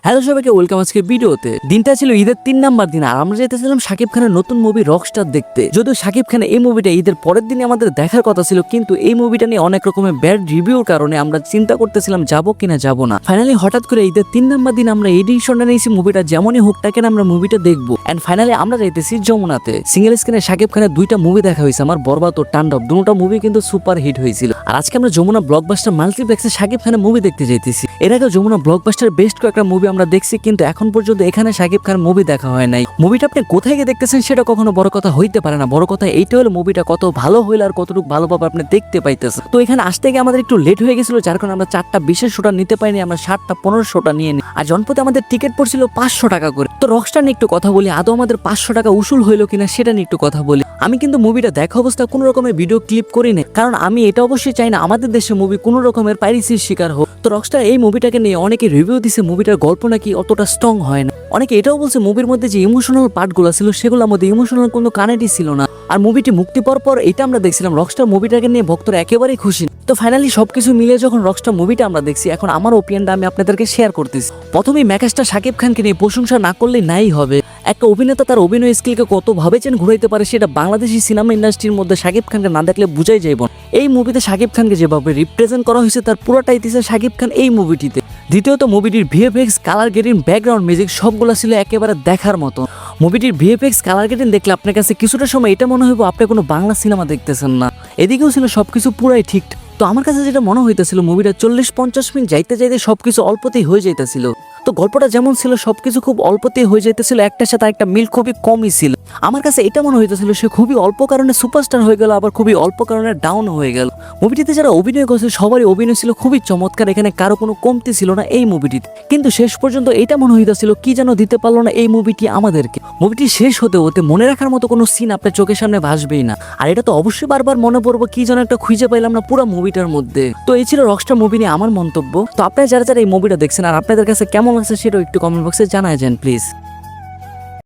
Hello সবাইকে, welcome আজকের ভিডিওতে। দিনটা ছিল ঈদের 3 নাম্বার দিন, আর আমরা যেতেছিলাম শাকিব খানের নতুন মুভি রকস্টার দেখতে। যদিও শাকিব খানের এই মুভিটা ঈদের পরের দিনে আমাদের দেখার কথা ছিল, কিন্তু এই মুভিটা নিয়ে অনেক রকমের ব্যাড রিভিউর কারণে আমরা চিন্তা করতেছিলাম যাবো কিনা যাবো না। ফাইনালি হঠাৎ করে ঈদের 3 নাম্বার দিন আমরা এই ডিসিশনটা নিয়েছি, মুভিটা যেমনই হোক না কেন আমরা মুভিটা দেখবো। এন্ড ফাইনালি আমরা যাইতেছি যমুনাতে। সিঙ্গেল স্ক্রিনে শাকিব খানের দুইটা মুভি দেখা হয়েছে, আমার বরবাদ ও তাণ্ডব। দুটো মুভি কিন্তু সুপার হিট হয়েছিল। আর আজকে আমরা যমুনা ব্লকবাস্টার মাল্টিপ্লেক্সে শাকিব খানের মুভি দেখতে যাইতেছি। এর আগে যমুনা ব্লকবাস্টার বেস্ট কয়েকটা মুভি আমরা দেখছি, কিন্তু এখন পর্যন্ত এখানে শাকিব খান মুভি দেখা হয় নাই। মুভিটা আপনি কোথায় গিয়ে দেখতেছেন সেটা কখনো বড় কথা হইতে পারে না, বড় কথা এইটা হলো মুভিটা কত ভালো হইল আর কতটুকু ভালোভাবে আপনি দেখতে পাইতেছেন। তো এখানে আসতে গিয়ে আমাদের একটু লেট হয়ে গেছিল, যার কারণে আমরা 4টা বিশেষ শোটা নিতে পারিনি, আমরা 7টা 15 শোটা নিয়ে নিই। আর জনপথে আমাদের টিকিট পড়ছিল 500 টাকা করে। তো রকস্টার নিয়ে একটু কথা বলি, আদৌ আমাদের 500 টাকা উসুল হইলো কিনা সেটা নিয়ে একটু কথা বলি। আমি কিন্তু মুভিটা দেখা অবস্থা কোনো রকমের ভিডিও ক্লিপ করি না, কারণ আমি এটা অবশ্যই চাই না আমাদের দেশে মুভি কোনো রকমের পাইরেসির শিকার হোক। তো রকস্টার এই মুভিটাকে নিয়ে অনেকে রিভিউ দিছে, মুভিটার গল্প নাকি অতটা স্ট্রং হয় না। অনেকে এটাও বলছে মুভির মধ্যে যে ইমোশনাল পার্টগুলো ছিল সেগুলোর মধ্যে ইমোশনাল কোনো কানেক্টই ছিল না। আর মুভিটি মুক্তি পাওয়ার পর এটা আমরা দেখছিলাম রকস্টার মুভিটাকে নিয়ে ভক্তরা একেবারেই খুশি। তো ফাইনালি সবকিছু মিলে যখন রকস্টার মুভিটা আমরা দেখছি, এখন আমার ওপিনিয়নটা আমি আপনাদেরকে শেয়ার করতেছি। প্রথমেই মেগাস্টার শাকিব খানকে নিয়ে প্রশংসা না করলেই নাই হবে। একটা অভিনেতা তার অভিনয় স্কিলকে কত ভাবে চেন ঘুরাইতে পারে সেটা বাংলাদেশি সিনেমা ইন্ডাস্ট্রির মধ্যে শাকিব খানকে না দেখলে বুঝাই যাইব। এই মুভিতে শাকিব খানকে যেভাবে রিপ্রেজেন্ট করা হয়েছে তার পুরোটাই দিয়েছে শাকিব খান এই মুভিটিতে। দ্বিতীয়ত মুভিটির VFX, colour grading, background music সবগুলো ছিল একেবারে দেখার মতো। মুভিটির ভিএফএক্স, কালার গ্রেডিং দেখলে আপনার কাছে কিছুটা সময় এটা মনে হইব আপনি কোনো বাংলা সিনেমা দেখতেছেন না। এদিকেও ছিল সবকিছু পুরাই ঠিক। তো আমার কাছে যেটা মনে হইতেছিল মুভিটা 40-50 মিনিট যাইতে যাইতে সবকিছু অল্পতেই হয়ে যাইতেছিল। তো গল্পটা যেমন ছিল সবকিছু খুব অল্পতেই হয়ে যাইতেছিল, একটার সাথে একটা মিল খুবই কমই ছিল। আমার কাছে এটা মনে হইতেছিল সে খুবই অল্প কারণে সুপারস্টার হয়ে গেল, আবার খুবই অল্প কারণে ডাউন হয়ে গেল। মুভিটিতে যারা অভিনয় করেছে সবারই অভিনয় ছিল খুবই চমৎকার, এখানে কারো কোনো কমতি ছিল না এই মুভিটিতে। কিন্তু শেষ পর্যন্ত এটা মনে হইতেছিল কি যেন দিতে পারলো না এই মুভিটি আমাদেরকে। মুভিটি শেষ হতে হতে মনে রাখার মতো কোনো সিন আপনার চোখের সামনে ভাসবেই না। আর এটা তো অবশ্যই বারবার মনে পড়বো কি যেন একটা খুঁজে পাইলাম না পুরো মুভিটার মধ্যে। তো এই ছিল রকস্টার মুভি নিয়ে আমার মন্তব্য। তো আপনারা যারা যারা এই মুভিটা দেখছেন আর আপনাদের কাছে কেমন লাগছে সেটাও একটু কমেন্ট বক্সে জানায় যান প্লিজ।